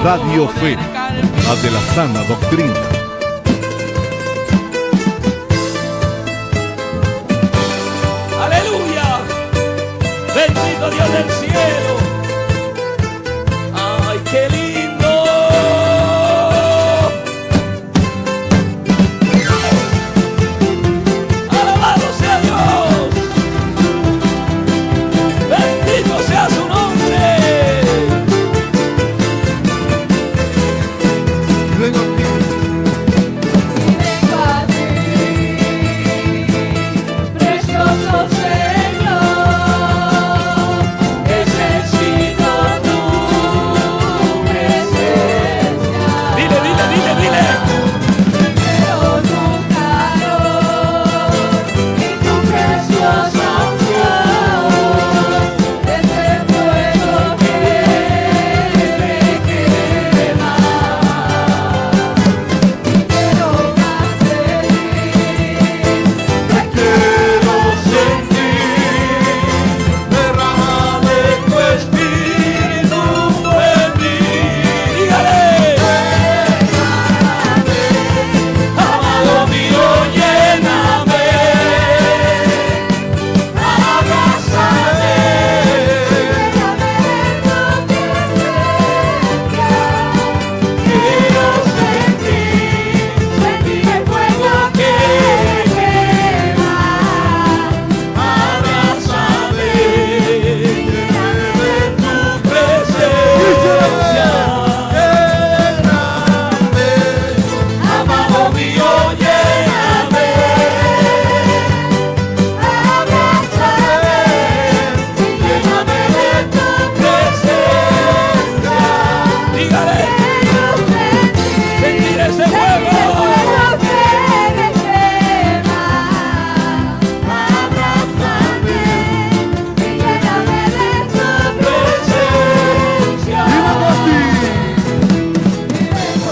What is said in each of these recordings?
Radio Fe, la de la sana doctrina. ¡Aleluya! ¡Bendito Dios del cielo! ¡Ay, qué lindo! ¡Alabado sea Dios! ¡Bendito sea su nombre! Vengo a ti. Precioso Señor, necesito tu presencia. Dile, dile, dile, dile. Quiero tu calor y tu preciosa unción, ese fuego que me quema. Quiero más de ti. Quiero sentir, derrama de tu espíritu en mí. Dígale. Amado mío, lléname. Abrázame. Quiero sentir el fuego que quema. Abrázame. De tu presencia. Amado mío, lléname. Lléname de tu presencia. Dígale. Sentir ese fuego.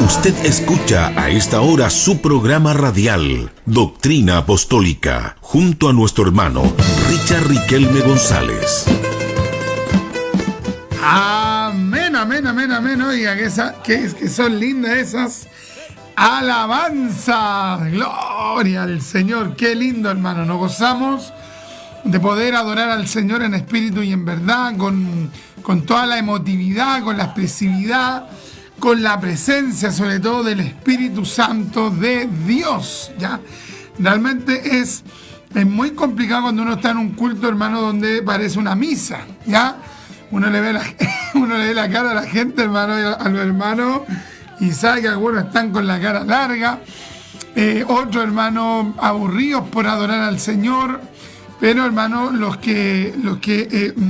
Usted escucha a esta hora su programa radial, Doctrina Apostólica, junto a nuestro hermano Richard Riquelme González. Amén, amén, amén, amén. Oiga, que son lindas esas alabanzas. Gloria al Señor. Qué lindo, hermano. Nos gozamos de poder adorar al Señor en espíritu y en verdad, con toda la emotividad, con la expresividad, con la presencia, sobre todo, del Espíritu Santo de Dios, ¿ya? Realmente es muy complicado cuando uno está en un culto, hermano, donde parece una misa, ¿ya? Uno le ve la cara a la gente, hermano, a los hermanos, y sabe que algunos están con la cara larga, otros, hermanos, aburridos por adorar al Señor, pero, hermano, los que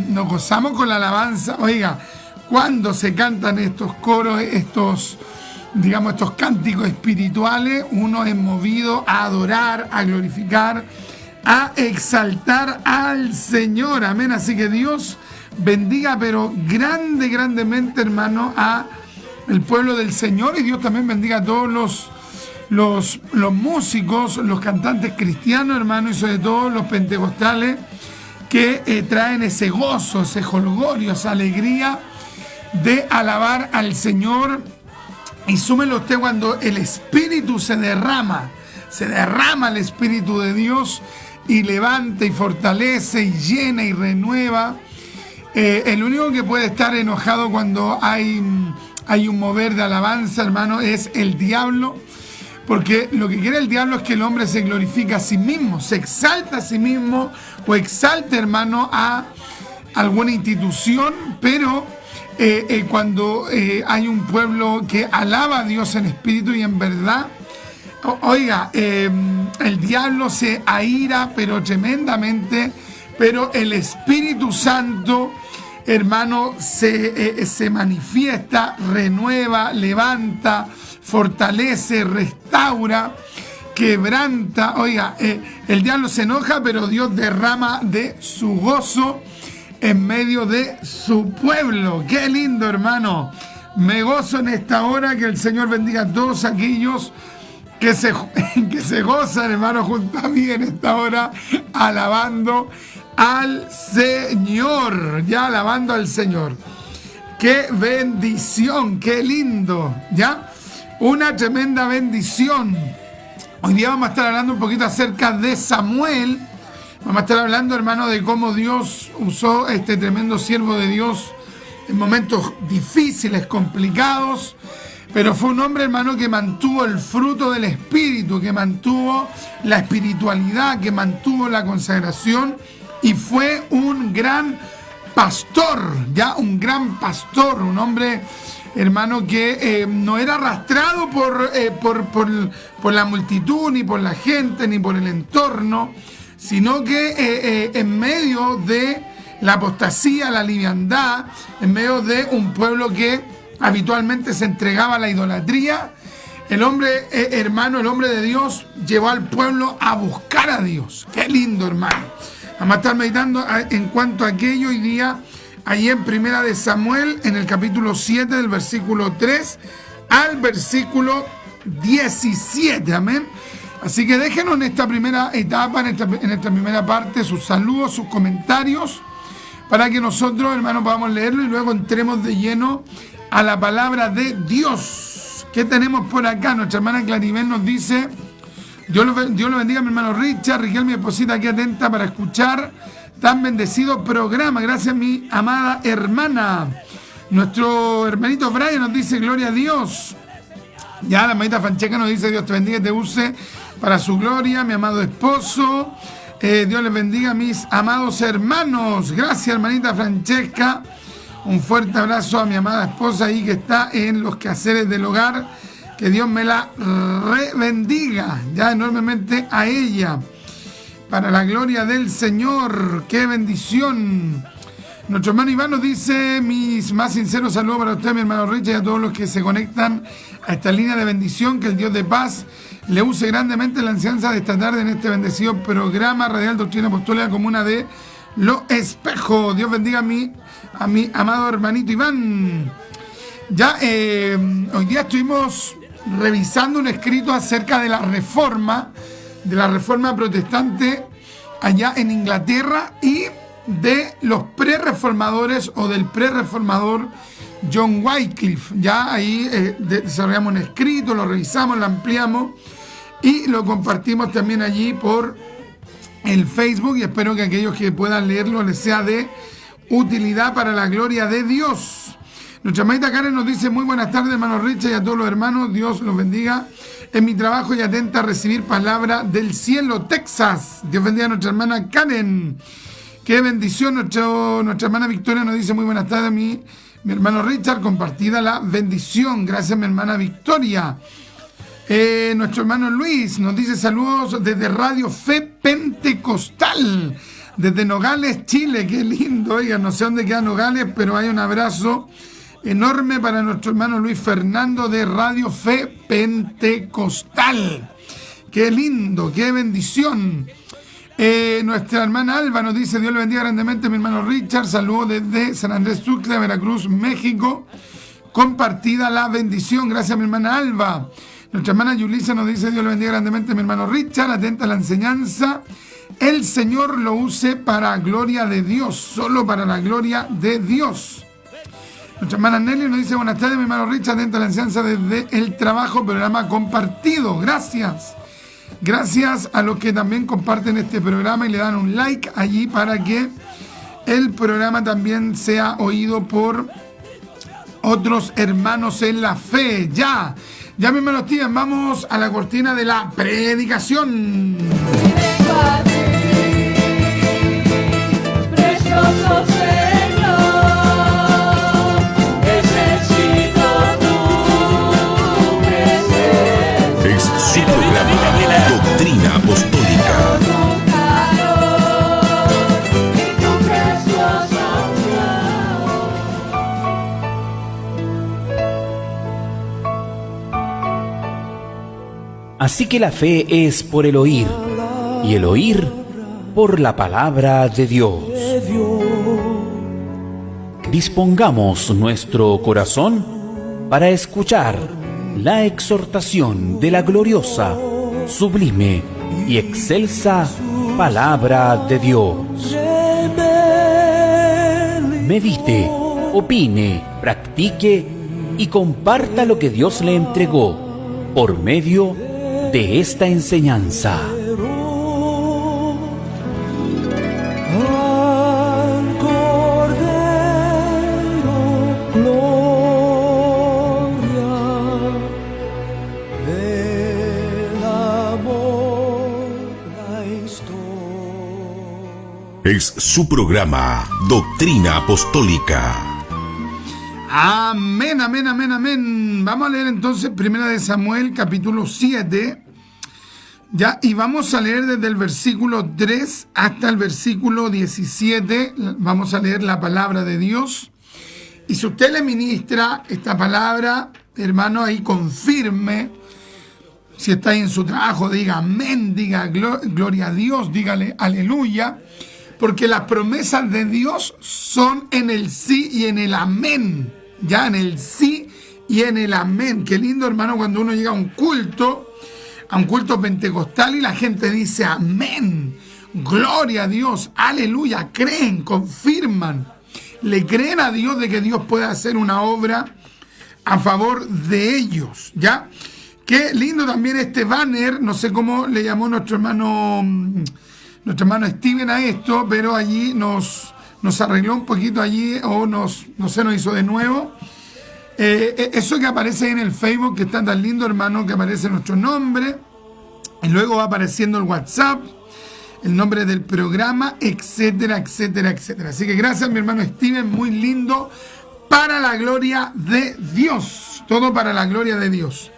nos gozamos con la alabanza, oiga, cuando se cantan estos coros, estos cánticos espirituales, uno es movido a adorar, a glorificar, a exaltar al Señor. Amén. Así que Dios bendiga, pero grandemente, hermano, a el pueblo del Señor, y Dios también bendiga a todos los músicos, los cantantes cristianos, hermano, y sobre todo los pentecostales que traen ese gozo, ese jolgorio, esa alegría de alabar al Señor. Y súmelo usted cuando el Espíritu se derrama el Espíritu de Dios y levanta y fortalece y llena y renueva. El único que puede estar enojado cuando hay un mover de alabanza, hermano, es el diablo, porque lo que quiere el diablo es que el hombre se glorifique a sí mismo, se exalta a sí mismo o exalte, hermano, a alguna institución, pero cuando hay un pueblo que alaba a Dios en espíritu y en verdad, oiga, el diablo se aira, pero tremendamente, pero el Espíritu Santo, hermano, se manifiesta, renueva, levanta, fortalece, restaura, quebranta. Oiga, el diablo se enoja, pero Dios derrama de su gozo en medio de su pueblo. ¡Qué lindo, hermano! Me gozo en esta hora. Que el Señor bendiga a todos aquellos que se gozan, hermano, junto a mí en esta hora, alabando al Señor. Ya alabando al Señor. Qué bendición, qué lindo, ¿ya? Una tremenda bendición. Hoy día vamos a estar hablando un poquito acerca de Samuel. Vamos a estar hablando, hermano, de cómo Dios usó a este tremendo siervo de Dios en momentos difíciles, complicados. Pero fue un hombre, hermano, que mantuvo el fruto del Espíritu, que mantuvo la espiritualidad, que mantuvo la consagración y fue un gran pastor, ya un gran pastor, un hombre, hermano, que no era arrastrado por la multitud, ni por la gente, ni por el entorno, sino que en medio de la apostasía, la liviandad, en medio de un pueblo que habitualmente se entregaba a la idolatría, el hombre, hermano, el hombre de Dios llevó al pueblo a buscar a Dios. Qué lindo, hermano. Vamos a estar meditando en cuanto a aquello hoy día, ahí en Primera de Samuel, en el capítulo 7, del versículo 3 al versículo 17, amén. Así que déjenos en esta primera etapa, en esta primera parte, sus saludos, sus comentarios, para que nosotros, hermanos, podamos leerlo y luego entremos de lleno a la palabra de Dios. ¿Qué tenemos por acá? Nuestra hermana Claribel nos dice: Dios lo bendiga, mi hermano Richard, Riquel, mi esposita aquí atenta para escuchar tan bendecido programa. Gracias, mi amada hermana. Nuestro hermanito Brian nos dice: gloria a Dios. Ya la hermanita Francesca nos dice: Dios te bendiga y te use para su gloria, mi amado esposo. Dios les bendiga, mis amados hermanos. Gracias, hermanita Francesca. Un fuerte abrazo a mi amada esposa ahí que está en los quehaceres del hogar. Que Dios me la bendiga ya enormemente a ella. Para la gloria del Señor. ¡Qué bendición! Nuestro hermano Iván nos dice: mis más sinceros saludos para usted, mi hermano Richard, y a todos los que se conectan a esta línea de bendición. Que el Dios de paz le use grandemente la enseñanza de esta tarde en este bendecido programa Radial Doctrina Apostólica Comuna de Los Espejos. Dios bendiga a mi amado hermanito Iván. Ya hoy día estuvimos revisando un escrito acerca de la reforma protestante allá en Inglaterra y de los prerreformadores o del prerreformador John Wycliffe. Ya ahí desarrollamos un escrito, lo revisamos, lo ampliamos y lo compartimos también allí por el Facebook, y espero que aquellos que puedan leerlo les sea de utilidad para la gloria de Dios. Nuestra hermanita Karen nos dice: muy buenas tardes, hermano Richard, y a todos los hermanos. Dios los bendiga en mi trabajo y atenta a recibir palabra del cielo, Texas. Dios bendiga a nuestra hermana Karen. Qué bendición. Nuestra hermana Victoria nos dice: muy buenas tardes, mi hermano Richard, compartida la bendición. Gracias, mi hermana Victoria. Nuestro hermano Luis nos dice: saludos desde Radio Fe Pentecostal, desde Nogales, Chile. Qué lindo, oiga, no sé dónde queda Nogales, pero hay un abrazo enorme para nuestro hermano Luis Fernando de Radio Fe Pentecostal. Qué lindo, qué bendición. Nuestra hermana Alba nos dice: Dios le bendiga grandemente, mi hermano Richard. Saludos desde San Andrés Tuxtla, Veracruz, México. Compartida la bendición. Gracias, mi hermana Alba. Nuestra hermana Yulisa nos dice: Dios le bendiga grandemente, mi hermano Richard. Atenta a la enseñanza. El Señor lo use para gloria de Dios, solo para la gloria de Dios. Nuestra hermana Nelly nos dice: buenas tardes, mi hermano Richard, atenta a la enseñanza desde el trabajo, programa compartido. Gracias. Gracias a los que también comparten este programa y le dan un like allí para que el programa también sea oído por otros hermanos en la fe. Ya, mis hermanos, tías, vamos a la cortina de la predicación. Vengo a ti, precioso Señor, necesito tu presencia. Es su programa Doctrina Apostólica. Tu calor y tu preciosa unción. Así que la fe es por el oír, y el oír por la palabra de Dios. Dispongamos nuestro corazón para escuchar la exhortación de la gloriosa, sublime y excelsa palabra de Dios. Medite opine, practique y comparta lo que Dios le entregó por medio de esta enseñanza. Al Cordero, gloria del amor, la historia. Es su programa Doctrina Apostólica. Amén, amén, amén, amén. Vamos a leer entonces 1 de Samuel, capítulo 7. Ya, y vamos a leer desde el versículo 3 hasta el versículo 17. Vamos a leer la palabra de Dios. Y si usted le ministra esta palabra, hermano, ahí confirme. Si está ahí en su trabajo, diga amén, diga gloria a Dios, dígale aleluya. Porque las promesas de Dios son en el sí y en el amén. Ya, en el sí y en el amén. Qué lindo, hermano, cuando uno llega a un culto pentecostal y la gente dice amén, gloria a Dios, aleluya, creen, confirman, le creen a Dios de que Dios puede hacer una obra a favor de ellos, ¿ya? Qué lindo también este banner, no sé cómo le llamó nuestro hermano Steven a esto, pero allí nos arregló un poquito allí, o nos hizo de nuevo. Eso que aparece ahí en el Facebook, que está tan lindo, hermano, que aparece nuestro nombre, y luego va apareciendo el WhatsApp, el nombre del programa, etcétera, etcétera, etcétera. Así que gracias, mi hermano Steven, muy lindo, para la gloria de Dios, todo para la gloria de Dios.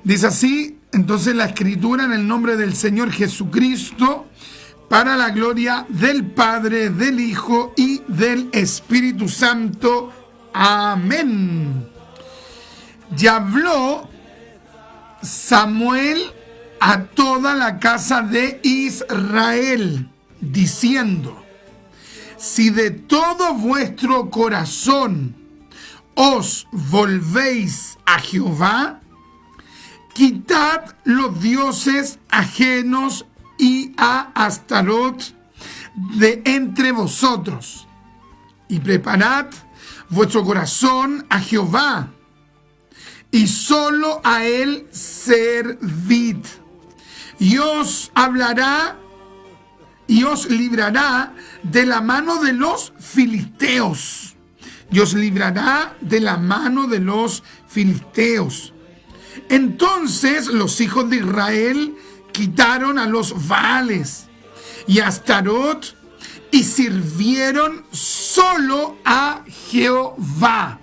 Dice así, entonces la escritura, en el nombre del Señor Jesucristo, para la gloria del Padre, del Hijo y del Espíritu Santo. Amén. Y habló Samuel a toda la casa de Israel, diciendo: si de todo vuestro corazón os volvéis a Jehová, quitad los dioses ajenos y a Astarot de entre vosotros, y preparad vuestro corazón a Jehová, y solo a él servid, y os hablará y os librará de la mano de los filisteos, y os librará de la mano de los filisteos. Entonces los hijos de Israel quitaron a los Baales y a Astarot y sirvieron solo a Jehová.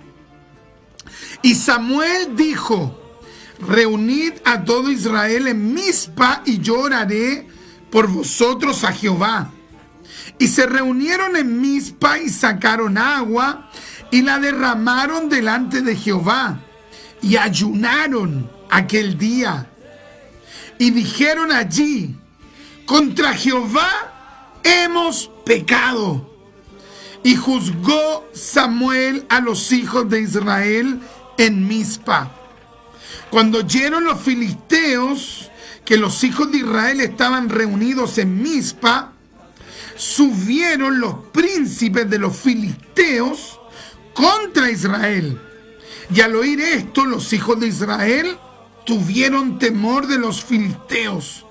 Y Samuel dijo: reunid a todo Israel en Mizpa y yo oraré por vosotros a Jehová. Y se reunieron en Mizpa y sacaron agua y la derramaron delante de Jehová y ayunaron aquel día. Y dijeron allí: contra Jehová hemos pecado. Y juzgó Samuel a los hijos de Israel en Mizpa. Cuando oyeron los filisteos que los hijos de Israel estaban reunidos en Mizpa, subieron los príncipes de los filisteos contra Israel. Y al oír esto, los hijos de Israel tuvieron temor de los filisteos.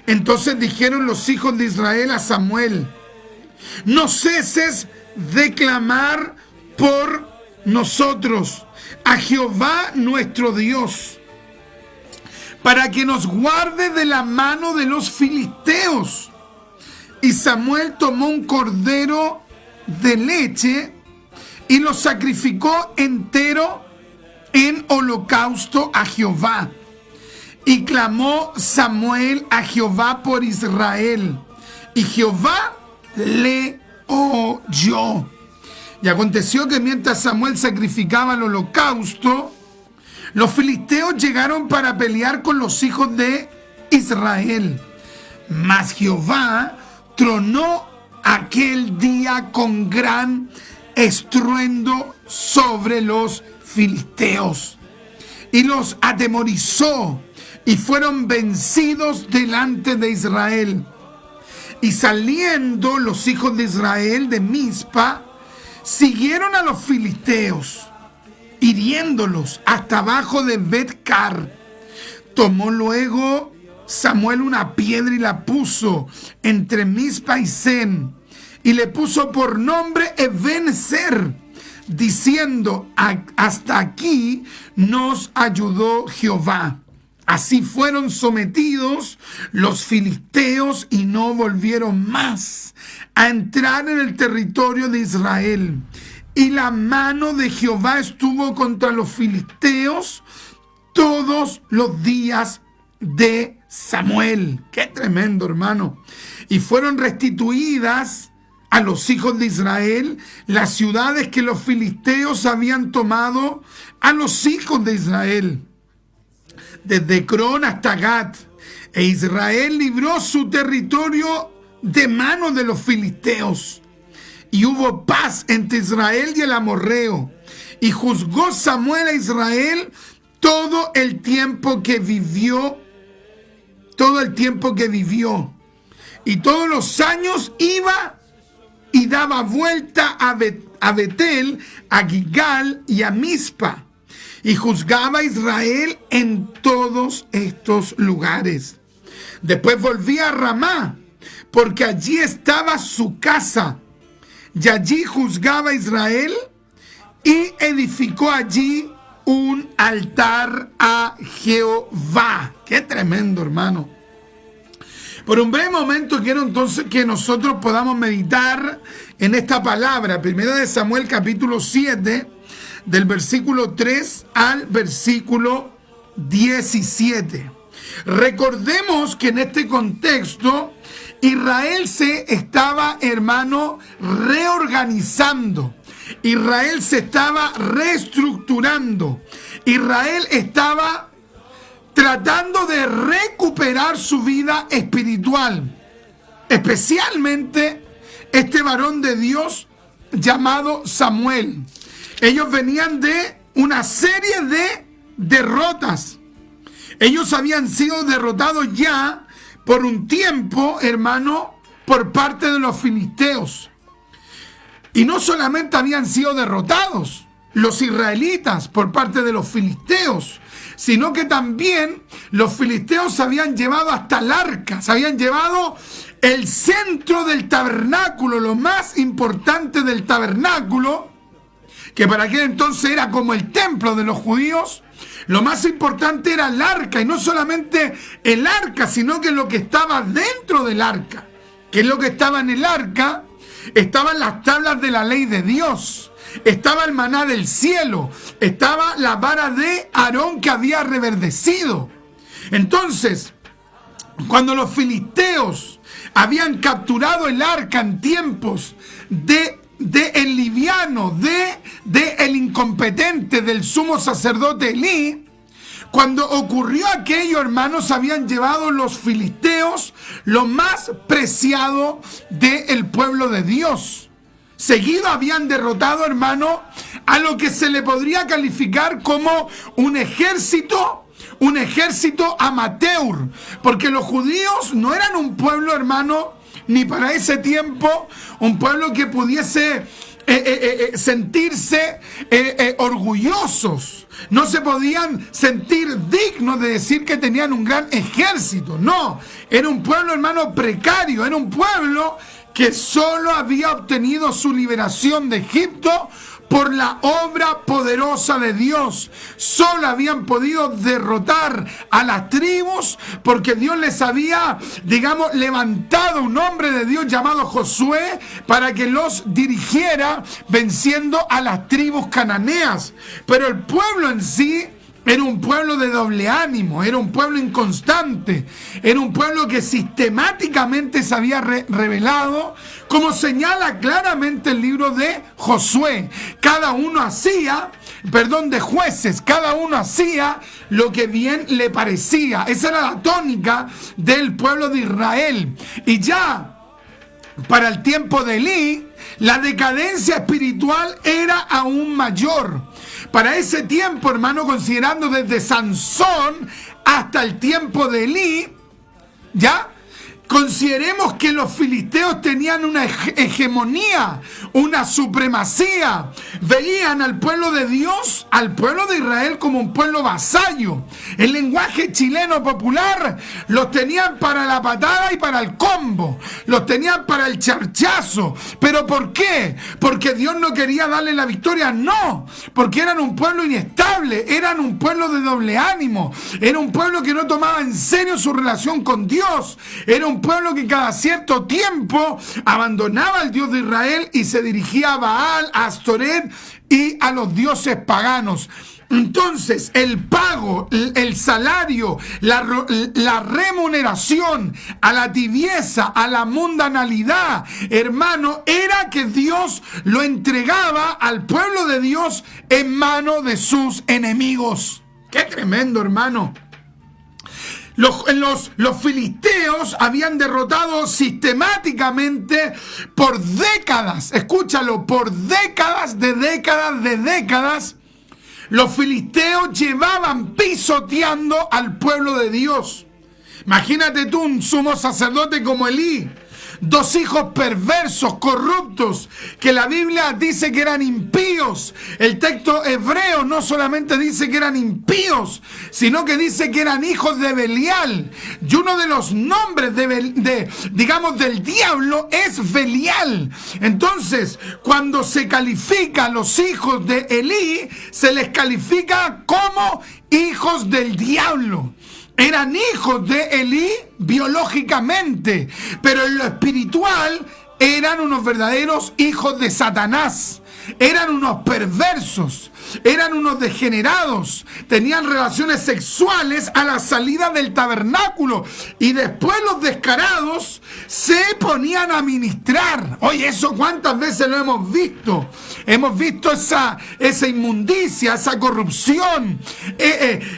Entonces dijeron los hijos de Israel a Samuel: no ceses de clamar por nosotros a Jehová nuestro Dios, para que nos guarde de la mano de los filisteos. Y Samuel tomó un cordero de leche y lo sacrificó entero en holocausto a Jehová. Y clamó Samuel a Jehová por Israel, y Jehová le oyó. Y aconteció que mientras Samuel sacrificaba el holocausto, los filisteos llegaron para pelear con los hijos de Israel. Mas Jehová tronó aquel día con gran estruendo sobre los filisteos y los atemorizó, y fueron vencidos delante de Israel. Y saliendo los hijos de Israel de Mizpa, siguieron a los filisteos, hiriéndolos hasta abajo de Bet-car. Tomó luego Samuel una piedra y la puso entre Mizpa y Sen, y le puso por nombre Ebenezer, diciendo: hasta aquí nos ayudó Jehová. Así fueron sometidos los filisteos y no volvieron más a entrar en el territorio de Israel. Y la mano de Jehová estuvo contra los filisteos todos los días de Samuel. ¡Qué tremendo, hermano! Y fueron restituidas a los hijos de Israel las ciudades que los filisteos habían tomado a los hijos de Israel, desde Ecrón hasta Gat. E Israel libró su territorio de manos de los filisteos. Y hubo paz entre Israel y el amorreo. Y juzgó Samuel a Israel todo el tiempo que vivió. Y todos los años iba y daba vuelta a Betel, a Gilgal y a Mizpa. Y juzgaba a Israel en todos estos lugares. Después volvía a Ramá, porque allí estaba su casa. Y allí juzgaba a Israel y edificó allí un altar a Jehová. ¡Qué tremendo, hermano! Por un breve momento quiero entonces que nosotros podamos meditar en esta palabra. Primera de Samuel capítulo 7, del versículo 3 al versículo 17. Recordemos que en este contexto Israel se estaba, hermano, reorganizando. Israel se estaba reestructurando. Israel estaba tratando de recuperar su vida espiritual. Especialmente este varón de Dios llamado Samuel. Ellos venían de una serie de derrotas. Ellos habían sido derrotados ya por un tiempo, hermano, por parte de los filisteos. Y no solamente habían sido derrotados los israelitas por parte de los filisteos, sino que también los filisteos se habían llevado hasta el arca, se habían llevado el centro del tabernáculo, lo más importante del tabernáculo, que para aquel entonces era como el templo de los judíos. Lo más importante era el arca, y no solamente el arca, sino que lo que estaba dentro del arca. ¿Qué es lo que estaba en el arca? Estaban las tablas de la ley de Dios, estaba el maná del cielo, estaba la vara de Aarón que había reverdecido. Entonces, cuando los filisteos habían capturado el arca en tiempos de el liviano, de el incompetente, del sumo sacerdote Elí, cuando ocurrió aquello, hermanos, habían llevado los filisteos lo más preciado del pueblo de Dios. Seguido habían derrotado, hermano, a lo que se le podría calificar como un ejército amateur, porque los judíos no eran un pueblo, hermano, ni para ese tiempo un pueblo que pudiese sentirse orgullosos. No se podían sentir dignos de decir que tenían un gran ejército. No, era un pueblo, hermano, precario. Era un pueblo que solo había obtenido su liberación de Egipto por la obra poderosa de Dios. Solo habían podido derrotar a las tribus porque Dios les había, digamos, levantado un hombre de Dios llamado Josué para que los dirigiera venciendo a las tribus cananeas. Pero el pueblo en sí era un pueblo de doble ánimo, era un pueblo inconstante, era un pueblo que sistemáticamente se había revelado, como señala claramente el libro de Josué. De Jueces, cada uno hacía lo que bien le parecía. Esa era la tónica del pueblo de Israel. Y ya para el tiempo de Elí, la decadencia espiritual era aún mayor. Para ese tiempo, hermano, considerando desde Sansón hasta el tiempo de Elí, ya Consideremos que los filisteos tenían una hegemonía, una supremacía. Veían al pueblo de Dios, al pueblo de Israel, como un pueblo vasallo. El lenguaje chileno popular los tenían para la patada y para el combo. Los tenían para el charchazo. ¿Pero por qué? ¿Porque Dios no quería darle la victoria? No, porque eran un pueblo inestable, eran un pueblo de doble ánimo, era un pueblo que no tomaba en serio su relación con Dios, era un pueblo que cada cierto tiempo abandonaba al Dios de Israel y se dirigía a Baal, a Astoret y a los dioses paganos. Entonces, el pago, el salario, la remuneración a la tibieza, a la mundanalidad, hermano, era que Dios lo entregaba al pueblo de Dios en manos de sus enemigos. ¡Qué tremendo, hermano! Los filisteos habían derrotado sistemáticamente por décadas, escúchalo, por décadas de décadas, los filisteos llevaban pisoteando al pueblo de Dios. Imagínate tú un sumo sacerdote como Elí, dos hijos perversos, corruptos, que la Biblia dice que eran impíos. El texto hebreo no solamente dice que eran impíos, sino que dice que eran hijos de Belial. Y uno de los nombres del diablo es Belial. Entonces, cuando se califica a los hijos de Elí, se les califica como hijos del diablo. Eran hijos de Elí biológicamente, pero en lo espiritual eran unos verdaderos hijos de Satanás. Eran unos perversos, eran unos degenerados, tenían relaciones sexuales a la salida del tabernáculo y después los descarados se ponían a ministrar. Oye, eso cuántas veces lo hemos visto. Hemos visto esa inmundicia, esa corrupción,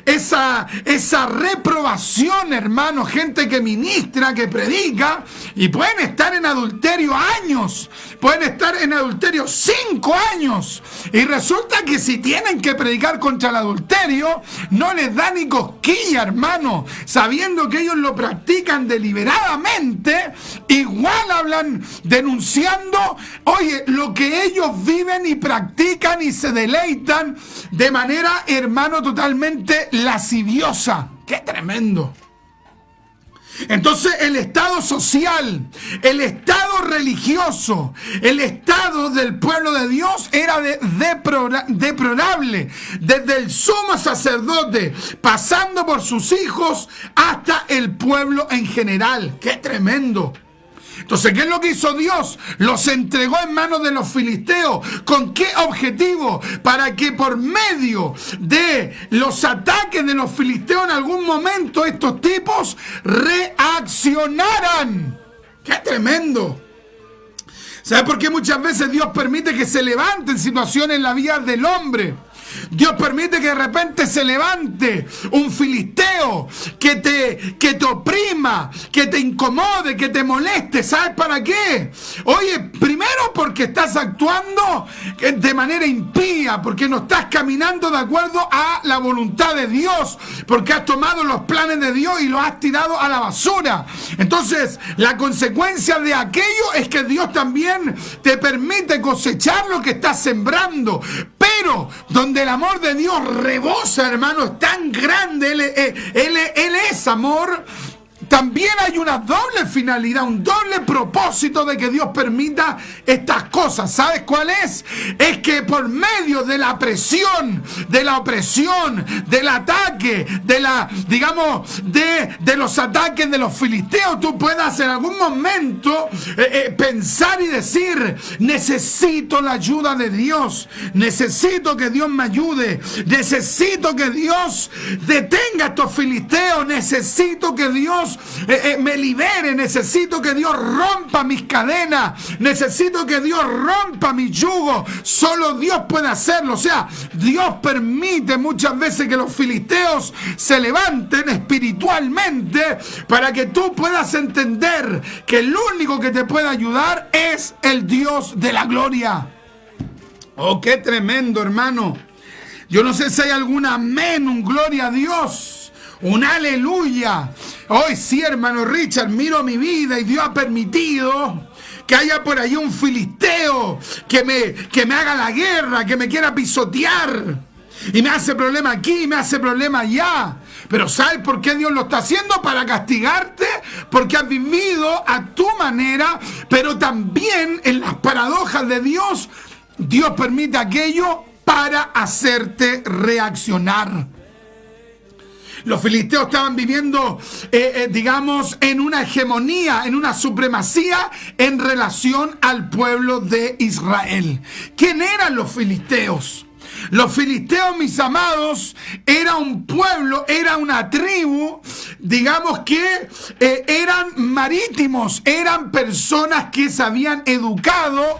esa reprobación, hermano. Gente que ministra, que predica y pueden estar en adulterio años, pueden estar en adulterio 5 años y resulta que si tienen que predicar contra el adulterio no les da ni cosquilla, hermano, sabiendo que ellos lo practican deliberadamente. Igual hablan denunciando, oye, lo que ellos viven y practican y se deleitan de manera, hermano, totalmente lasciviosa. ¡Qué tremendo! Entonces el estado social, el estado religioso, el estado del pueblo de Dios era deplorable, desde el sumo sacerdote, pasando por sus hijos, hasta el pueblo en general. ¡Qué tremendo! Entonces, ¿qué es lo que hizo Dios? Los entregó en manos de los filisteos. ¿Con qué objetivo? Para que por medio de los ataques de los filisteos en algún momento estos tipos reaccionaran. ¡Qué tremendo! ¿Sabe por qué muchas veces Dios permite que se levanten situaciones en la vida del hombre? Dios permite que de repente se levante un filisteo que te oprima, que te incomode, que te moleste. ¿Sabes para qué? Oye, primero porque estás actuando de manera impía, porque no estás caminando de acuerdo a la voluntad de Dios, porque has tomado los planes de Dios y los has tirado a la basura. Entonces, la consecuencia de aquello es que Dios también te permite cosechar lo que estás sembrando. Pero donde el amor de Dios rebosa, hermano, es tan grande, Él es amor. También hay una doble finalidad, un doble propósito de que Dios permita estas cosas. ¿Sabes cuál es? Es que por medio de la presión, de la opresión, del ataque, de los ataques de los filisteos, tú puedas en algún momento pensar y decir: necesito la ayuda de Dios, necesito que Dios me ayude, necesito que Dios detenga a estos filisteos, necesito que Dios me libere, necesito que Dios rompa mis cadenas, necesito que Dios rompa mi yugo. Solo Dios puede hacerlo. O sea, Dios permite muchas veces que los filisteos se levanten espiritualmente para que tú puedas entender que el único que te puede ayudar es el Dios de la gloria. Oh, qué tremendo, hermano. Yo no sé si hay algún amén, un gloria a Dios. un aleluya. Hoy sí, hermano Richard, miro mi vida y Dios ha permitido que haya por ahí un filisteo que me haga la guerra, que me quiera pisotear. Y me hace problema aquí, me hace problema allá. Pero ¿sabes por qué Dios lo está haciendo? Para castigarte, porque has vivido a tu manera, pero también en las paradojas de Dios, Dios permite aquello para hacerte reaccionar. Los filisteos estaban viviendo, digamos, en una hegemonía, en una supremacía en relación al pueblo de Israel. ¿Quién eran los filisteos? Los filisteos, mis amados, era un pueblo, era una tribu, digamos que eran marítimos, eran personas que se habían educado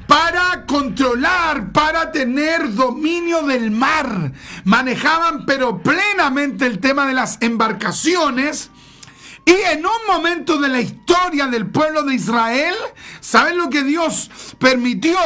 para controlar, para tener dominio del mar. Manejaban pero plenamente el tema de las embarcaciones. Y en un momento de la historia del pueblo de Israel, ¿saben lo que Dios permitió?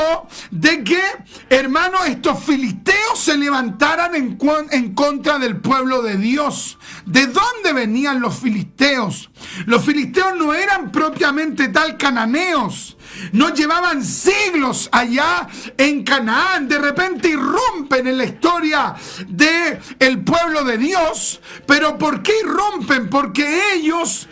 De que, hermano, estos filisteos se levantaran en contra del pueblo de Dios. ¿De dónde venían los filisteos? Los filisteos no eran propiamente tal cananeos. No llevaban siglos allá en Canaán. De repente irrumpen en la historia del pueblo de Dios. ¿Pero por qué irrumpen? Porque ellos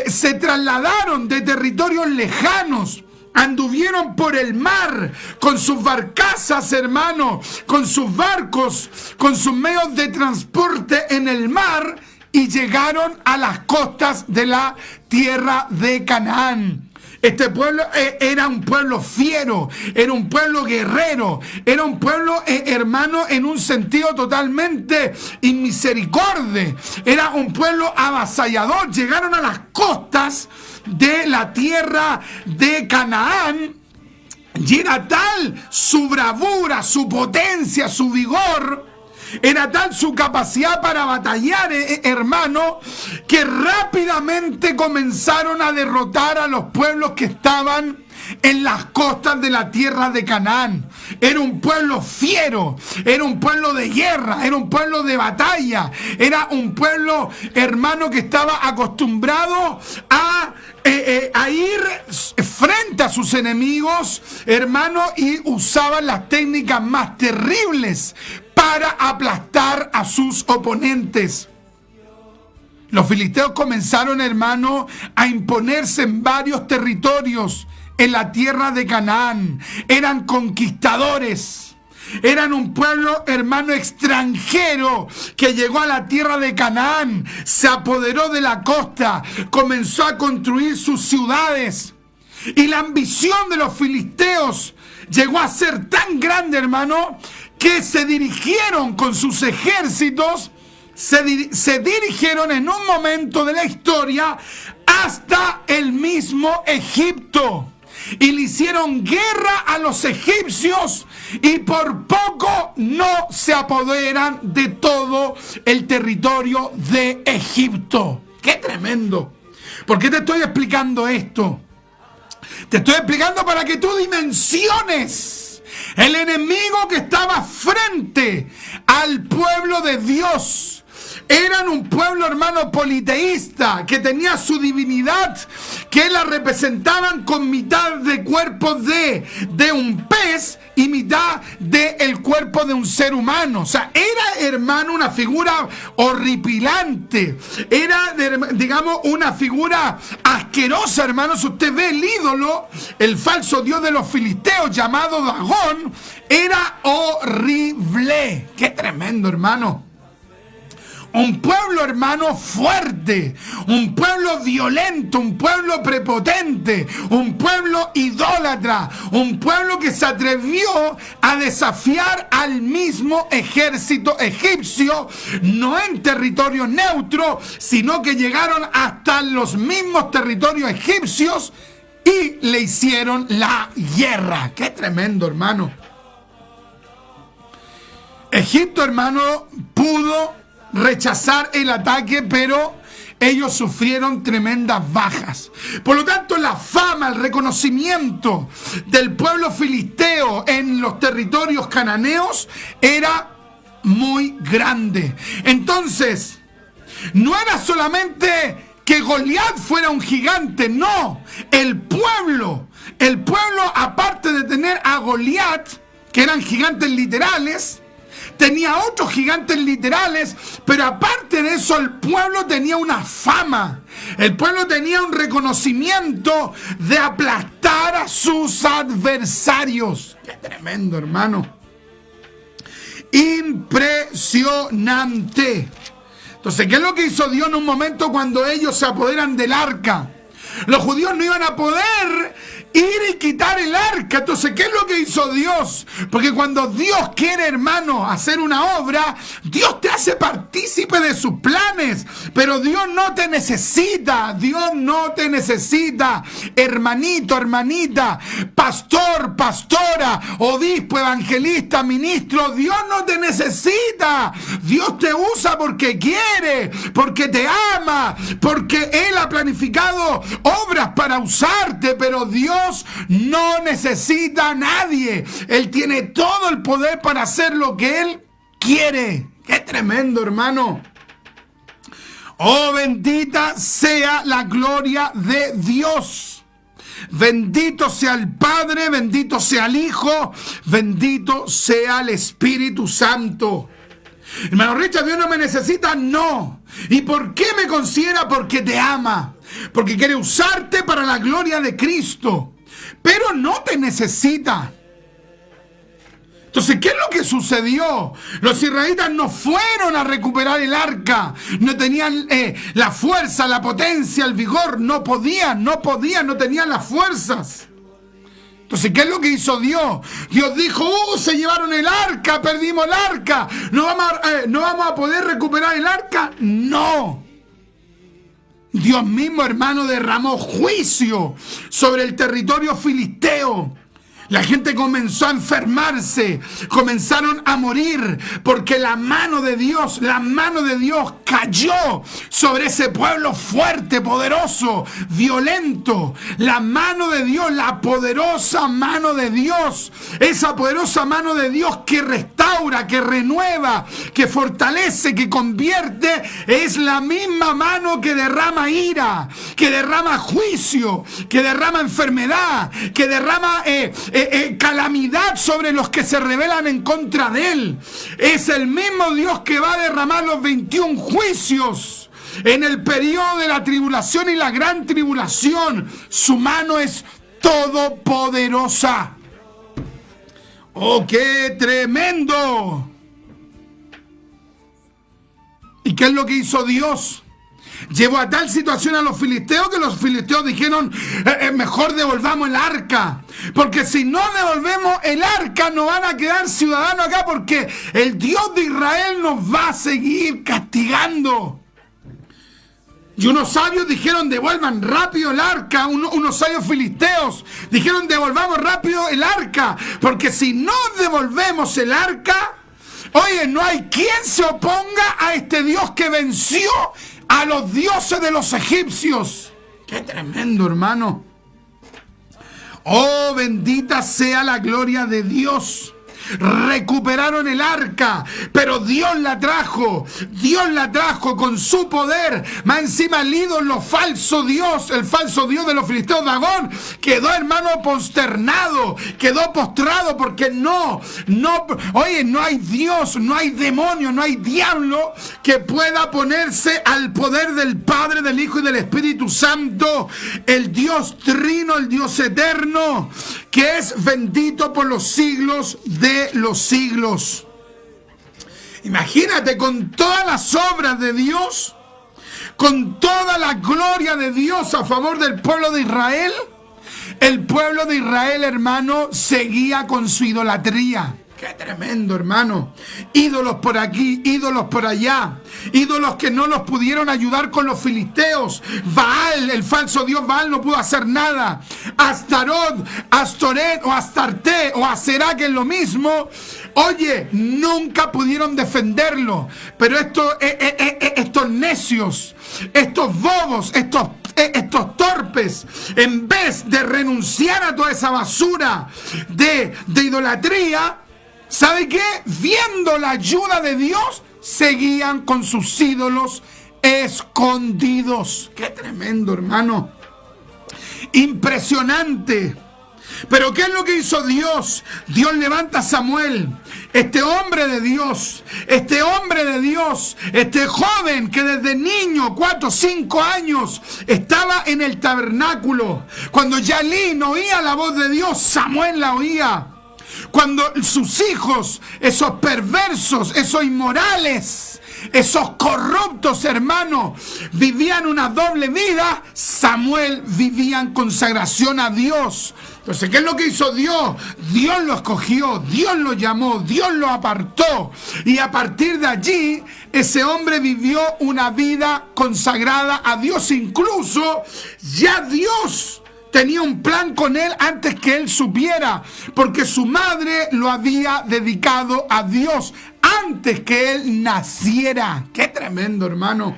se trasladaron de territorios lejanos. Anduvieron por el mar con sus barcazas, hermano, con sus barcos, con sus medios de transporte en el mar, y llegaron a las costas de la tierra de Canaán. Este pueblo era un pueblo fiero, era un pueblo guerrero, era un pueblo, hermano, en un sentido totalmente inmisericordia. Era un pueblo avasallador. Llegaron a las costas de la tierra de Canaán y era tal su bravura, su potencia, su vigor, era tal su capacidad para batallar, hermano, que rápidamente comenzaron a derrotar a los pueblos que estaban en las costas de la tierra de Canaán. Era un pueblo fiero, era un pueblo de guerra, era un pueblo de batalla, era un pueblo, hermano, que estaba acostumbrado a ir frente a sus enemigos, hermano, y usaban las técnicas más terribles para aplastar a sus oponentes. Los filisteos comenzaron, hermano, a imponerse en varios territorios en la tierra de Canaán. Eran conquistadores. Eran un pueblo, hermano, extranjero que llegó a la tierra de Canaán, se apoderó de la costa, comenzó a construir sus ciudades. Y la ambición de los filisteos llegó a ser tan grande, hermano, que se dirigieron con sus ejércitos, se dirigieron en un momento de la historia hasta el mismo Egipto. Y le hicieron guerra a los egipcios y por poco no se apoderan de todo el territorio de Egipto. ¡Qué tremendo! ¿Por qué te estoy explicando esto? Te estoy explicando para que tú dimensiones el enemigo que estaba frente al pueblo de Dios. Eran un pueblo, hermano, politeísta, que tenía su divinidad, que la representaban con mitad de cuerpo de un pez y mitad del cuerpo de un ser humano. O sea, era, hermano, una figura horripilante. Era, digamos, una figura asquerosa, hermano. Si usted ve el ídolo, el falso dios de los filisteos llamado Dagón, era horrible. ¡Qué tremendo, hermano! Un pueblo, hermano, fuerte, un pueblo violento, un pueblo prepotente, un pueblo idólatra, un pueblo que se atrevió a desafiar al mismo ejército egipcio, no en territorio neutro, sino que llegaron hasta los mismos territorios egipcios y le hicieron la guerra. ¡Qué tremendo, hermano! Egipto, hermano, pudo rechazar el ataque, pero ellos sufrieron tremendas bajas. Por lo tanto, la fama, el reconocimiento del pueblo filisteo en los territorios cananeos era muy grande. Entonces, no era solamente que Goliat fuera un gigante, no. El pueblo, aparte de tener a Goliat, que eran gigantes literales, tenía otros gigantes literales, pero aparte de eso el pueblo tenía una fama. El pueblo tenía un reconocimiento de aplastar a sus adversarios. ¡Qué tremendo, hermano! Impresionante. Entonces, ¿qué es lo que hizo Dios en un momento cuando ellos se apoderan del arca? Los judíos no iban a poder ir y quitar el arca. Entonces, ¿qué es lo que hizo Dios? Porque cuando Dios quiere, hermano, hacer una obra, Dios te hace partícipe de sus planes. Pero Dios no te necesita. Dios no te necesita. Hermanito, hermanita, pastor, pastora, obispo, evangelista, ministro, Dios no te necesita. Dios te usa porque quiere, porque te ama, porque Él ha planificado obras para usarte, pero Dios no necesita a nadie. Él tiene todo el poder para hacer lo que Él quiere. ¡Qué tremendo, hermano! Oh, bendita sea la gloria de Dios. Bendito sea el Padre, bendito sea el Hijo, bendito sea el Espíritu Santo. Hermano Richard, ¿Dios no me necesita? No. ¿Y por qué me considera? Porque te ama. Porque quiere usarte para la gloria de Cristo. Pero no te necesita. Entonces, ¿qué es lo que sucedió? Los israelitas no fueron a recuperar el arca. No tenían la fuerza, la potencia, el vigor. No podían, no tenían las fuerzas. Entonces, ¿qué es lo que hizo Dios? Dios dijo, se llevaron el arca, perdimos el arca. ¿No vamos a poder recuperar el arca? No. Dios mismo, hermano, derramó juicio sobre el territorio filisteo. La gente comenzó a enfermarse, comenzaron a morir, porque la mano de Dios cayó sobre ese pueblo fuerte, poderoso, violento. La mano de Dios, la poderosa mano de Dios, esa poderosa mano de Dios que restaura, que renueva, que fortalece, que convierte, es la misma mano que derrama ira, que derrama juicio, que derrama enfermedad, que derrama calamidad sobre los que se rebelan en contra de Él. Es el mismo Dios que va a derramar los 21 juicios en el periodo de la tribulación y la gran tribulación. Su mano es todopoderosa. ¡Oh, qué tremendo! ¿Y qué es lo que hizo Dios? Llevó a tal situación a los filisteos que los filisteos dijeron, mejor devolvamos el arca, porque si no devolvemos el arca no van a quedar ciudadanos acá, porque el Dios de Israel nos va a seguir castigando. Y unos sabios dijeron, devuelvan rápido el arca. Unos sabios filisteos dijeron, devolvamos rápido el arca, porque si no devolvemos el arca, oye, no hay quien se oponga a este Dios que venció a los dioses de los egipcios. ¡Qué tremendo, hermano! ¡Oh, bendita sea la gloria de Dios! Recuperaron el arca, pero Dios la trajo con su poder. Más encima el ídolo, el falso Dios de los filisteos, Dagón, quedó, hermano, consternado, quedó postrado, porque no hay Dios, no hay demonio, no hay diablo que pueda ponerse al poder del Padre, del Hijo y del Espíritu Santo, el Dios trino, el Dios eterno, que es bendito por los siglos de los siglos. Imagínate, con todas las obras de Dios, con toda la gloria de Dios a favor del pueblo de Israel, el pueblo de Israel, hermano, seguía con su idolatría. ¡Qué tremendo, hermano! Ídolos por aquí, ídolos por allá. Ídolos que no los pudieron ayudar con los filisteos. Baal, el falso dios Baal, no pudo hacer nada. Astarot, Astoret o Astarte o Aserá, que es lo mismo. Oye, nunca pudieron defenderlo. Pero estos necios, estos bobos, estos torpes, en vez de renunciar a toda esa basura de idolatría, ¿sabe qué? Viendo la ayuda de Dios, seguían con sus ídolos escondidos. Qué tremendo, hermano. Impresionante. Pero ¿qué es lo que hizo Dios? Dios levanta a Samuel, este hombre de Dios, este joven que desde niño, 4 o 5 años, estaba en el tabernáculo. Cuando Yalí no oía la voz de Dios, Samuel la oía. Cuando sus hijos, esos perversos, esos inmorales, esos corruptos hermanos, vivían una doble vida, Samuel vivía en consagración a Dios. Entonces, ¿qué es lo que hizo Dios? Dios lo escogió, Dios lo llamó, Dios lo apartó. Y a partir de allí, ese hombre vivió una vida consagrada a Dios. Incluso ya Dios tenía un plan con él antes que él supiera, porque su madre lo había dedicado a Dios antes que él naciera. ¡Qué tremendo, hermano!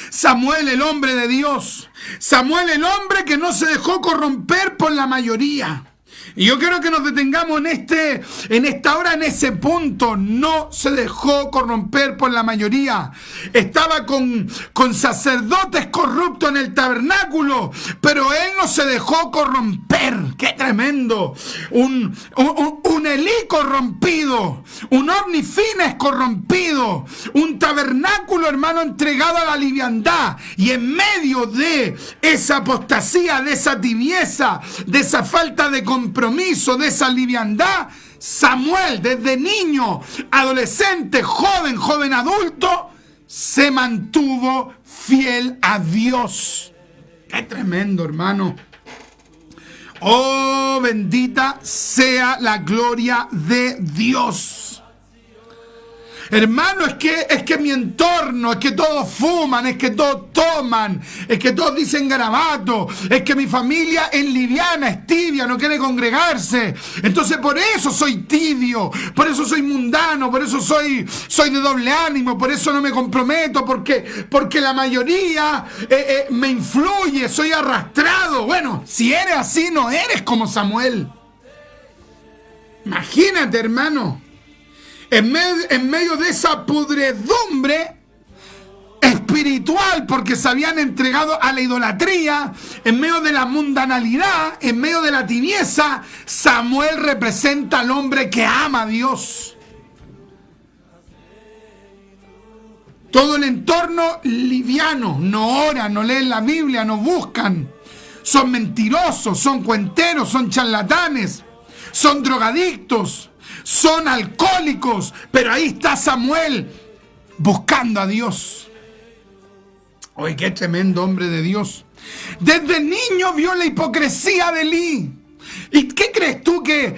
Samuel, el hombre de Dios. Samuel, el hombre que no se dejó corromper por la mayoría. Y yo quiero que nos detengamos en esta hora, en ese punto. No se dejó corromper por la mayoría. Estaba con sacerdotes corruptos en el tabernáculo, pero él no se dejó corromper. ¡Qué tremendo! Un Elí corrompido, un Omnifines corrompido, un tabernáculo, hermano, entregado a la liviandad. Y en medio de esa apostasía, de esa tibieza, de esa falta de compromiso, de esa liviandad, Samuel, desde niño, adolescente, joven adulto, se mantuvo fiel a Dios. ¡Qué tremendo, hermano! Oh, bendita sea la gloria de Dios. Hermano, es que mi entorno, es que todos fuman, es que todos toman, es que todos dicen garabato, es que mi familia es liviana, es tibia, no quiere congregarse. Entonces por eso soy tibio, por eso soy mundano, por eso soy de doble ánimo, por eso no me comprometo, porque la mayoría me influye, soy arrastrado. Bueno, si eres así, no eres como Samuel. Imagínate, hermano. En medio de esa pudredumbre espiritual, porque se habían entregado a la idolatría, en medio de la mundanalidad, en medio de la tibieza, Samuel representa al hombre que ama a Dios. Todo el entorno liviano, no oran, no leen la Biblia, no buscan, son mentirosos, son cuenteros, son charlatanes, son drogadictos, son alcohólicos, pero ahí está Samuel buscando a Dios. Oye, qué tremendo hombre de Dios. Desde niño vio la hipocresía de Elí. ¿Y qué crees tú que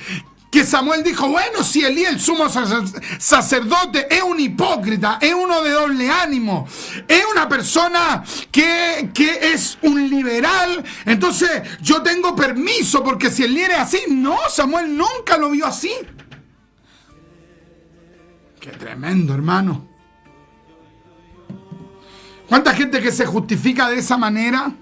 Samuel dijo? Bueno, si Elí, el sumo sacerdote, es un hipócrita, es uno de doble ánimo, es una persona que es un liberal, entonces yo tengo permiso, porque si Elí era así. No, Samuel nunca lo vio así. Qué tremendo, hermano. ¿Cuánta gente que se justifica de esa manera?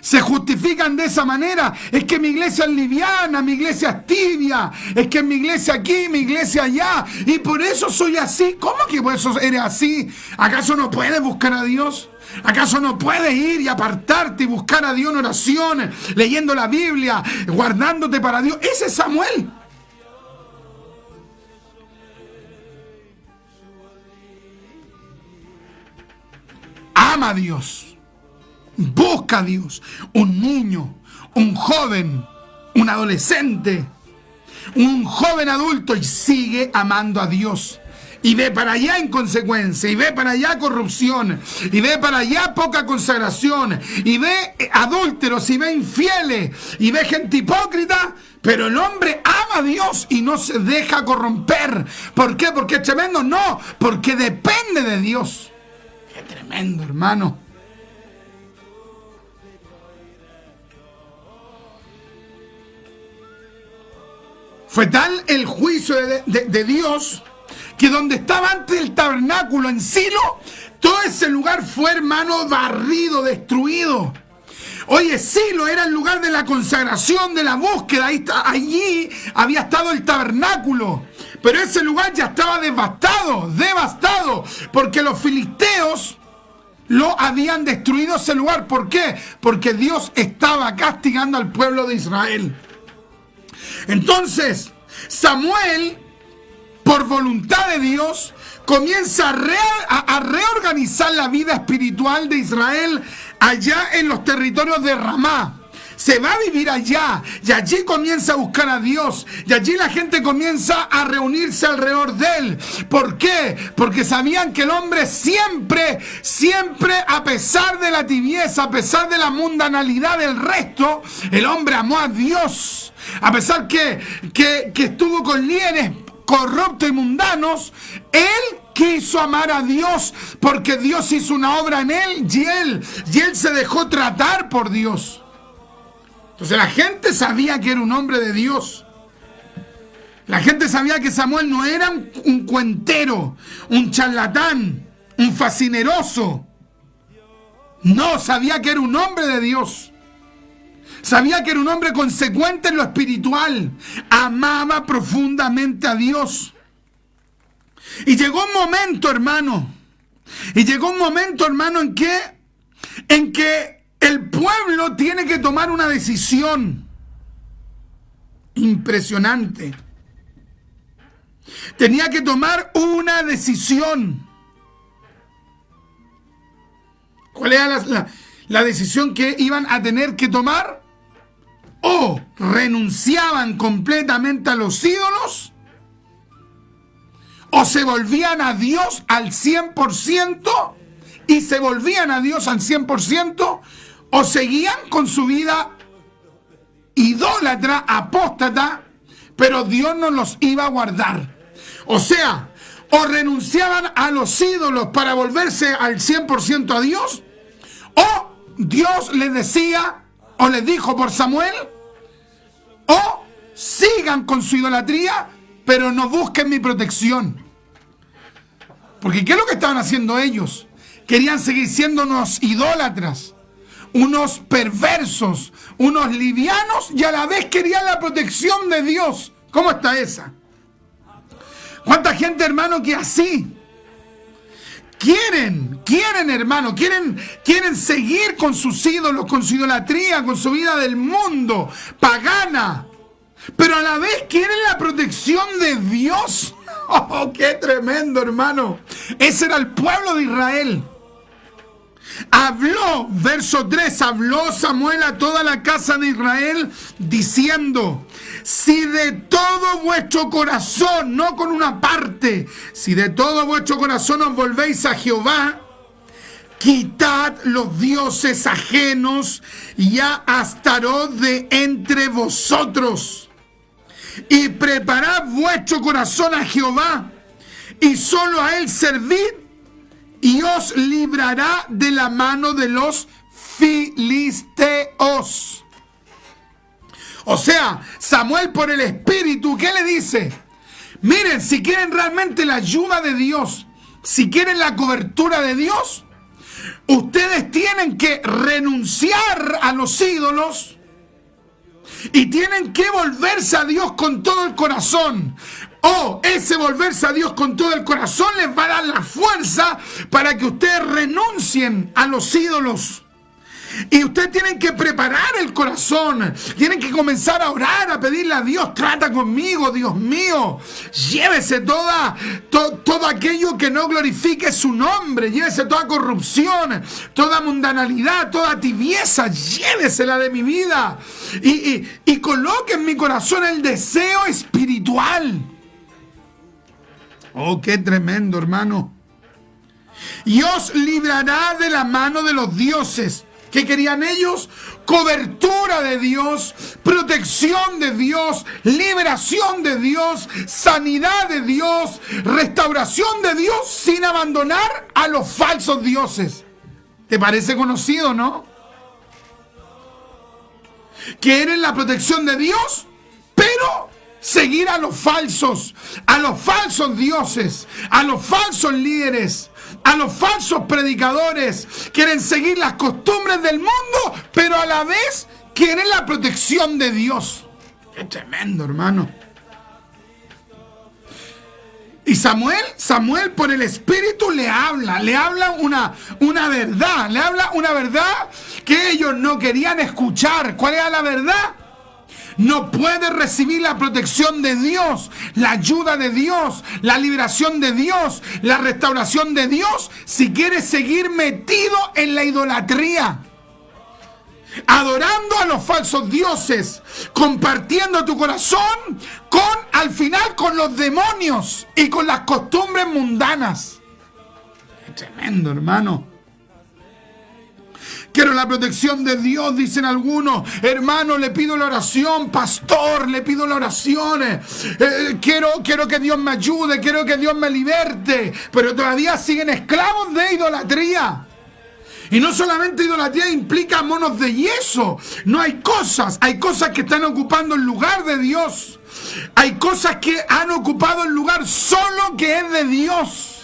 Se justifican de esa manera. Es que mi iglesia es liviana, mi iglesia es tibia, es que mi iglesia aquí, mi iglesia allá, y por eso soy así. ¿Cómo que por eso eres así? ¿Acaso no puedes buscar a Dios? ¿Acaso no puedes ir y apartarte y buscar a Dios en oraciones, leyendo la Biblia, guardándote para Dios? Ese es Samuel. Ama a Dios, busca a Dios. Un niño, un joven, un adolescente, un joven adulto, y sigue amando a Dios. Y ve para allá inconsecuencia, y ve para allá corrupción, y ve para allá poca consagración, y ve adúlteros, y ve infieles, y ve gente hipócrita. Pero el hombre ama a Dios y no se deja corromper. ¿Por qué? ¿Porque es tremendo? No, porque depende de Dios. ¡Qué tremendo, hermano! Fue tal el juicio de Dios que donde estaba antes el tabernáculo en Silo, todo ese lugar fue, hermano, barrido, destruido. Oye, Silo era el lugar de la consagración, de la búsqueda. Allí había estado el tabernáculo. Pero ese lugar ya estaba devastado, porque los filisteos lo habían destruido ese lugar. ¿Por qué? Porque Dios estaba castigando al pueblo de Israel. Entonces, Samuel, por voluntad de Dios, comienza a reorganizar la vida espiritual de Israel allá en los territorios de Ramá. Se va a vivir allá y allí comienza a buscar a Dios y allí la gente comienza a reunirse alrededor de él. ¿Por qué? Porque sabían que el hombre siempre, a pesar de la tibieza, a pesar de la mundanalidad del resto, el hombre amó a Dios. A pesar que estuvo con líderes corruptos y mundanos, él quiso amar a Dios porque Dios hizo una obra en él y él se dejó tratar por Dios. Entonces la gente sabía que era un hombre de Dios. La gente sabía que Samuel no era un cuentero, un charlatán, un fascineroso. No, sabía que era un hombre de Dios. Sabía que era un hombre consecuente en lo espiritual. Amaba profundamente a Dios. Y llegó un momento, hermano. En que el pueblo tiene que tomar una decisión impresionante. Tenía que tomar una decisión. ¿Cuál era la decisión que iban a tener que tomar? O renunciaban completamente a los ídolos, o se volvían a Dios al 100%, y se volvían a Dios al 100%, o seguían con su vida idólatra, apóstata, pero Dios no los iba a guardar. O sea, o renunciaban a los ídolos para volverse al 100% a Dios, o Dios les decía, o les dijo por Samuel, o sigan con su idolatría, pero no busquen mi protección. Porque ¿qué es lo que estaban haciendo ellos? Querían seguir siendo unos idólatras, unos perversos, unos livianos, y a la vez querían la protección de Dios. ¿Cómo está esa? ¿Cuánta gente, hermano, que así? Quieren, hermano, quieren seguir con sus ídolos, con su idolatría, con su vida del mundo, pagana, pero a la vez quieren la protección de Dios. ¡Oh, qué tremendo, hermano! Ese era el pueblo de Israel. Habló, verso 3, habló Samuel a toda la casa de Israel diciendo: si de todo vuestro corazón, no con una parte, si de todo vuestro corazón os volvéis a Jehová, quitad los dioses ajenos y a Astarot de entre vosotros, y preparad vuestro corazón a Jehová, y solo a él servid, y os librará de la mano de los filisteos. O sea, Samuel, por el Espíritu, ¿qué le dice? Miren, si quieren realmente la ayuda de Dios, si quieren la cobertura de Dios, ustedes tienen que renunciar a los ídolos y tienen que volverse a Dios con todo el corazón. Ese volverse a Dios con todo el corazón les va a dar la fuerza para que ustedes renuncien a los ídolos. Y ustedes tienen que preparar el corazón, tienen que comenzar a orar, a pedirle a Dios: trata conmigo, Dios mío, llévese todo aquello que no glorifique su nombre, llévese toda corrupción, toda mundanalidad, toda tibieza, llévesela de mi vida y coloque en mi corazón el deseo espiritual. Oh, qué tremendo, hermano. Y os librará de la mano de los dioses. ¿Qué querían ellos? Cobertura de Dios, protección de Dios, liberación de Dios, sanidad de Dios, restauración de Dios, sin abandonar a los falsos dioses. ¿Te parece conocido, no? Quieren la protección de Dios, pero seguir a los falsos dioses, a los falsos líderes, a los falsos predicadores. Quieren seguir las costumbres del mundo, pero a la vez quieren la protección de Dios. Qué tremendo, hermano. Samuel por el Espíritu le habla una verdad que ellos no querían escuchar. ¿Cuál era la verdad? No puedes recibir la protección de Dios, la ayuda de Dios, la liberación de Dios, la restauración de Dios, si quieres seguir metido en la idolatría, adorando a los falsos dioses, compartiendo tu corazón al final con los demonios y con las costumbres mundanas. Es tremendo, hermano. Quiero la protección de Dios, dicen algunos. Hermano, le pido la oración. Pastor, le pido la oración. Quiero que Dios me ayude, quiero que Dios me liberte. Pero todavía siguen esclavos de idolatría. Y no solamente idolatría implica monos de yeso. No, hay cosas que están ocupando el lugar de Dios. Hay cosas que han ocupado el lugar solo que es de Dios.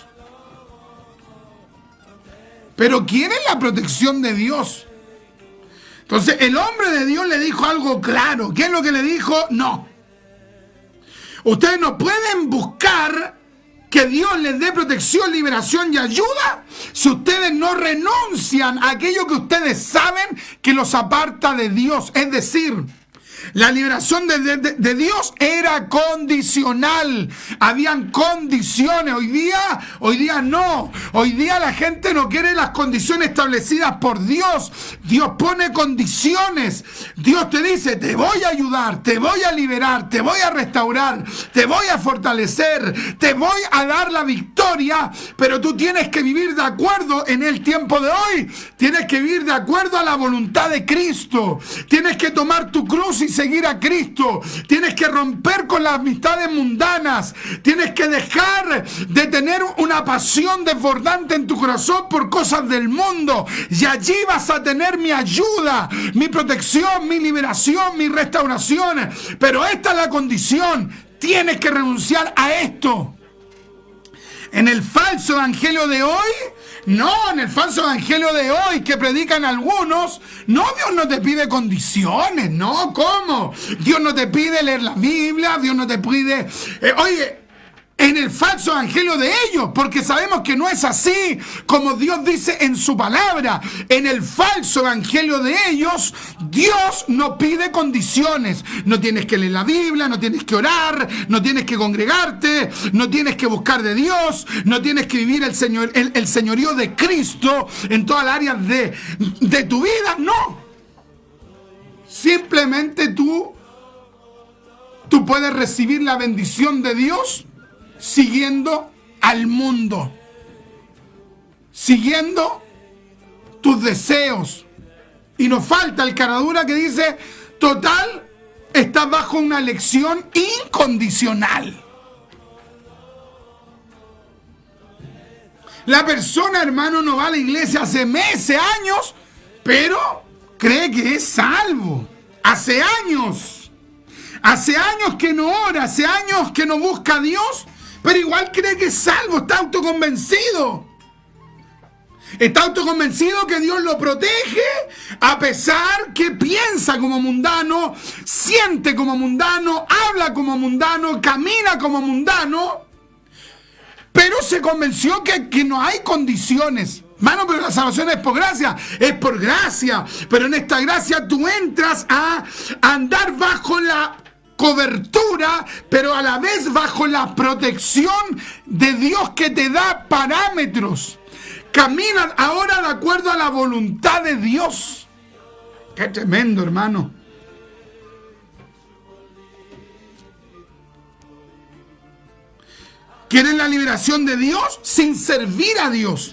Pero ¿quieren la protección de Dios? Entonces el hombre de Dios le dijo algo claro. ¿Qué es lo que le dijo? No. Ustedes no pueden buscar que Dios les dé protección, liberación y ayuda si ustedes no renuncian a aquello que ustedes saben que los aparta de Dios. Es decir, la liberación de Dios era condicional. Habían condiciones. Hoy día no. Hoy día la gente no quiere las condiciones establecidas por Dios. Dios pone condiciones. Dios te dice, te voy a ayudar, te voy a liberar, te voy a restaurar, te voy a fortalecer, te voy a dar la victoria, pero tú tienes que vivir de acuerdo en el tiempo de hoy. Tienes que vivir de acuerdo a la voluntad de Cristo. Tienes que tomar tu cruz y seguir a Cristo. Tienes que romper con las amistades mundanas. Tienes que dejar de tener una pasión desbordante en tu corazón por cosas del mundo. Y allí vas a tener mi ayuda, mi protección, mi liberación, mi restauración. Pero esta es la condición. Tienes que renunciar a esto. En el falso evangelio de hoy, en el falso evangelio de hoy que predican algunos, Dios no te pide condiciones, no, ¿cómo? Dios no te pide leer la Biblia, Dios no te pide, en el falso evangelio de ellos, porque sabemos que no es así como Dios dice en su palabra. En el falso evangelio de ellos, Dios no pide condiciones. No tienes que leer la Biblia, no tienes que orar, no tienes que congregarte, no tienes que buscar de Dios, no tienes que vivir el señorío de Cristo en todas las áreas de tu vida, no. Simplemente tú puedes recibir la bendición de Dios siguiendo al mundo, siguiendo tus deseos. Y nos falta el caradura que dice, total, estás bajo una elección incondicional. La persona, hermano, no va a la iglesia hace meses, años, pero cree que es salvo. Hace años que no ora, hace años que no busca a Dios, pero igual cree que es salvo, está autoconvencido. Está autoconvencido que Dios lo protege, a pesar que piensa como mundano, siente como mundano, habla como mundano, camina como mundano, pero se convenció que no hay condiciones. Mano, pero la salvación es por gracia, pero en esta gracia tú entras a andar bajo la cobertura, pero a la vez bajo la protección de Dios que te da parámetros. Camina ahora de acuerdo a la voluntad de Dios. Qué tremendo, hermano. ¿Quieren la liberación de Dios? Sin servir a Dios.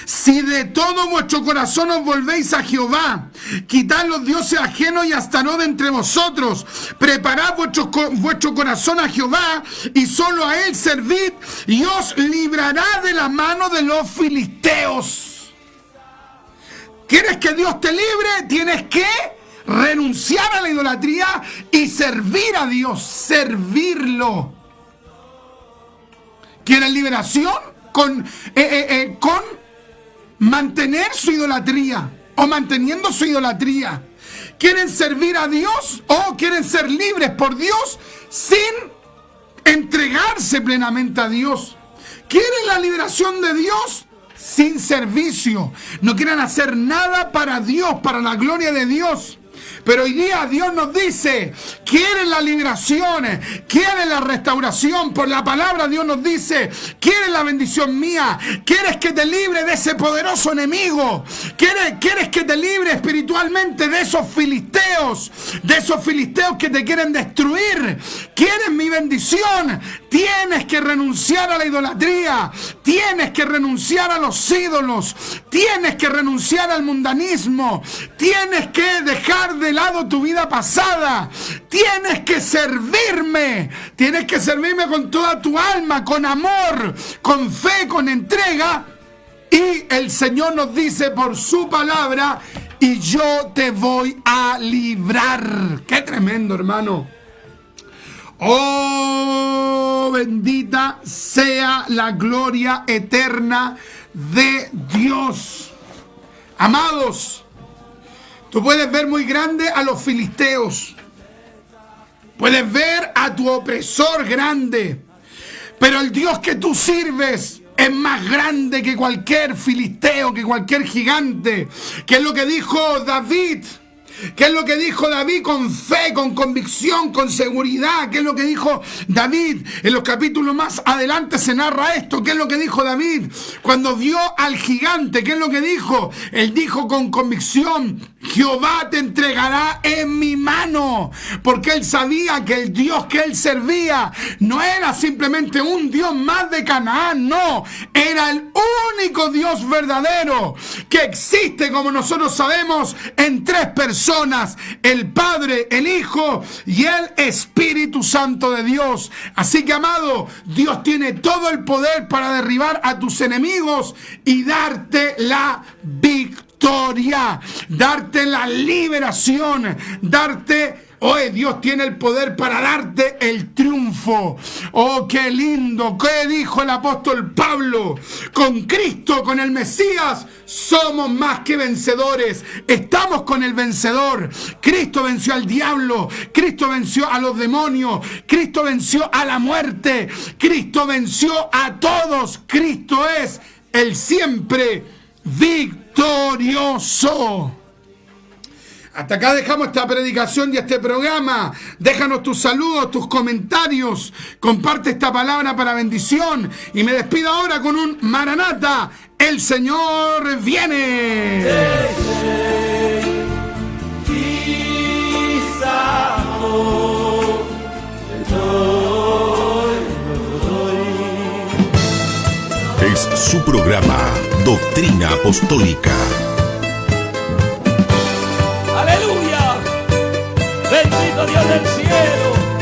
Si de todo vuestro corazón os volvéis a Jehová, quitad los dioses ajenos y astarot de entre vosotros, preparad vuestro corazón a Jehová y solo a él servid, y os librará de la mano de los filisteos. ¿Quieres que Dios te libre? Tienes que renunciar a la idolatría y servir a Dios, servirlo. ¿Quieres liberación? Con mantener su idolatría o manteniendo su idolatría. ¿Quieren servir a Dios o quieren ser libres por Dios sin entregarse plenamente a Dios? ¿Quieren la liberación de Dios sin servicio? No quieren hacer nada para Dios, para la gloria de Dios. Pero hoy día Dios nos dice, quieren la liberación, quieren la restauración. Por la palabra Dios nos dice, quieren la bendición mía, quieres que te libre de ese poderoso enemigo, quieres que te libre espiritualmente de esos filisteos que te quieren destruir. ¿Quieres mi bendición? Tienes que renunciar a la idolatría, tienes que renunciar a los ídolos, tienes que renunciar al mundanismo, tienes que dejar de lado tu vida pasada, tienes que servirme con toda tu alma, con amor, con fe, con entrega. Y el Señor nos dice por su palabra, y yo te voy a librar. ¡Qué tremendo, hermano! Oh, bendita sea la gloria eterna de Dios. Amados, tú puedes ver muy grande a los filisteos, puedes ver a tu opresor grande, pero el Dios que tú sirves es más grande que cualquier filisteo, que cualquier gigante. ¿Qué es lo que dijo David? ¿Qué es lo que dijo David con fe, con convicción, con seguridad? ¿Qué es lo que dijo David? En los capítulos más adelante se narra esto. ¿Qué es lo que dijo David? Cuando vio al gigante, ¿qué es lo que dijo? Él dijo con convicción, Jehová te entregará en mi mano. Porque él sabía que el Dios que él servía no era simplemente un Dios más de Canaán, no. Era el único Dios verdadero que existe, como nosotros sabemos, en tres personas: el Padre, el Hijo y el Espíritu Santo de Dios. Así que, amado, Dios tiene todo el poder para derribar a tus enemigos y darte la victoria, darte la liberación, Dios tiene el poder para darte el triunfo. Oh, qué lindo. ¿Qué dijo el apóstol Pablo? Con Cristo, con el Mesías, somos más que vencedores. Estamos con el vencedor. Cristo venció al diablo. Cristo venció a los demonios. Cristo venció a la muerte. Cristo venció a todos. Cristo es el siempre victorioso. Hasta acá dejamos esta predicación y este programa. Déjanos tus saludos, tus comentarios. Comparte esta palabra para bendición. Y me despido ahora con un Maranata. El Señor viene. Es su programa Doctrina Apostólica. ¡Aleluya! ¡Bendito Dios del cielo!